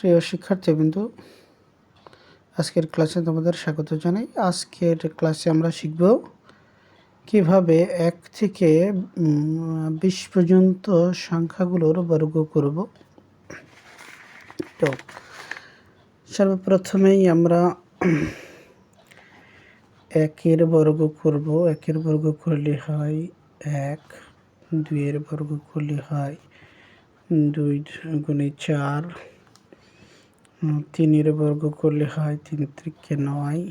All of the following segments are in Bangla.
প্রিয় শিক্ষার্থীবৃন্দু, আজকের ক্লাসে তোমাদের স্বাগত জানাই। আজকের ক্লাসে আমরা শিখব কিভাবে 1 থেকে 20 পর্যন্ত সংখ্যাগুলোর বর্গ করব। তো সর্বপ্রথমেই আমরা 1-এর বর্গ করব। 1-এর বর্গ করলে হয় 1, 2-এর বর্গ করলে হয় 2 গুণে 4, 3-এর বর্গ করলে হয় 3 × 9।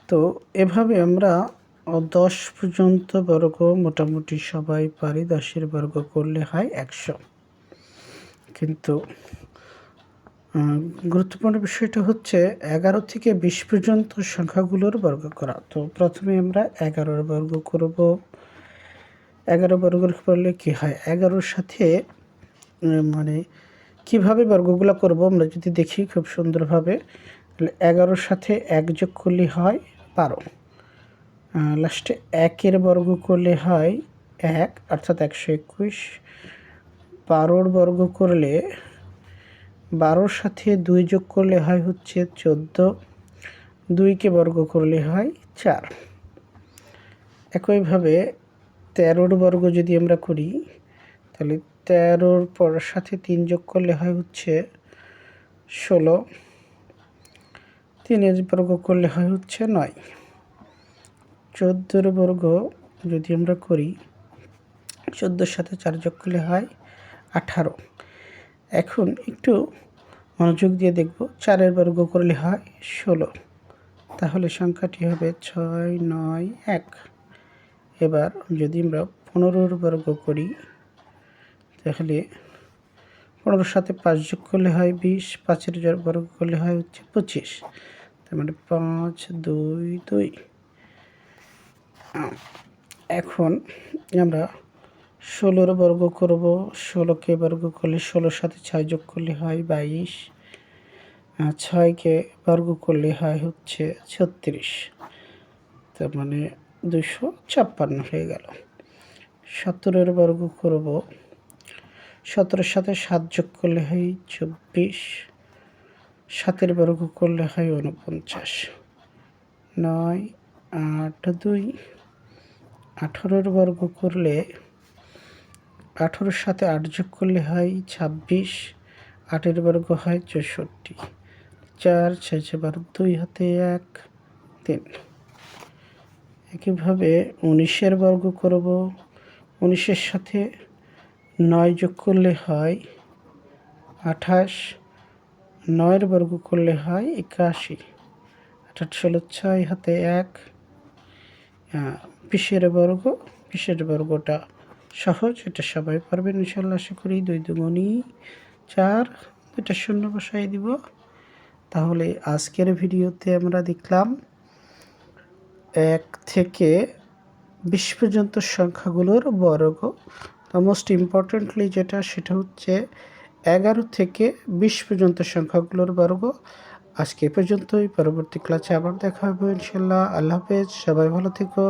তো এভাবে আমরা 10 পর্যন্ত বর্গ মোটামুটি সবাই পারি। 10-এর বর্গ করলে হয় 100। কিন্তু গুরুত্বপূর্ণ বিষয়টা হচ্ছে 11 থেকে 20 পর্যন্ত সংখ্যাগুলোর বর্গ করা। তো প্রথমে আমরা 11-এর বর্গ করব। 11 বর্গ করলে কি হয়, 11-র সাথে কিভাবে বর্গগুলো করব আমরা যদি দেখি খুব সুন্দরভাবে, 11-র সাথে 1 যোগ করলে হয় 12। লাস্টে 1-এর বর্গ করলে হয় 1, অর্থাৎ 121। 12-র বর্গ করলে 12-র সাথে 2 যোগ করলে হয় হচ্ছে 14। 2কে বর্গ করলে হয় 4। একইভাবে 13-র বর্গ যদি আমরা করি, তাহলে 13-র সাথে 3 যোগ করলে হয় হচ্ছে 16। 3-এর বর্গ করলে হয় হচ্ছে 9। 14-র বর্গ যদি আমরা করি, 14-র সাথে 4 যোগ করলে হয় 18। এখন একটু মনোযোগ দিয়ে দেখব, 4-এর বর্গ করলে হয় 16, তাহলে সংখ্যাটি হবে 6, 9, 1। এবার যদি আমরা 15-র বর্গ করি, তাহলে 15-র সাথে 5 যোগ করলে হয় 20। 5-এর বর্গ করলে হয় হচ্ছে 25, তার মানে 5, 2, 2। এখন আমরা 16-র বর্গ করব। 16কে বর্গ করলে 16-র সাথে 6 যোগ করলে হয় 22। 6কে বর্গ করলে হয় হচ্ছে 36, তার মানে 256 হয়ে গেল। 17-এর বর্গ করব। 17-এর সাথে 7 যোগ করলে হয় 24। 7-এর বর্গ করলে হয় 49। 9, 8, 2। 18-এর বর্গ করলে 18-এর সাথে 8 যোগ করলে হয় 26। 8-এর বর্গ হয় 64। 4, 6, 12, 2 হাতে 1, 3। একইভাবে 19-এর বর্গ করব। 19-এর সাথে 9 যোগ করলে হয় 28। 9-এর বর্গ করলে হয় 81। 8, 16, 6 হাতে 1। 20-এর বর্গ, 20-এর বর্গটা সহজ, এটা সবাই পারবেন ইনশাল্লাহ আশা করি। 2 দুগুণে 4, 2টা শূন্য বসাই দিব। তাহলে আজকের ভিডিওতে আমরা দেখলাম 1 থেকে 20 পর্যন্ত সংখ্যাগুলোর বর্গ। তো মোস্ট ইম্পর্টেন্টলি যেটা, সেটা হচ্ছে 11 থেকে 20 পর্যন্ত সংখ্যাগুলোর বর্গ। আজকে পর্যন্তই, পরবর্তী ক্লাসে আবার দেখা হবে ইনশাল্লাহ। আল্লাহ হাফেজ, সবাই ভালো থেকো।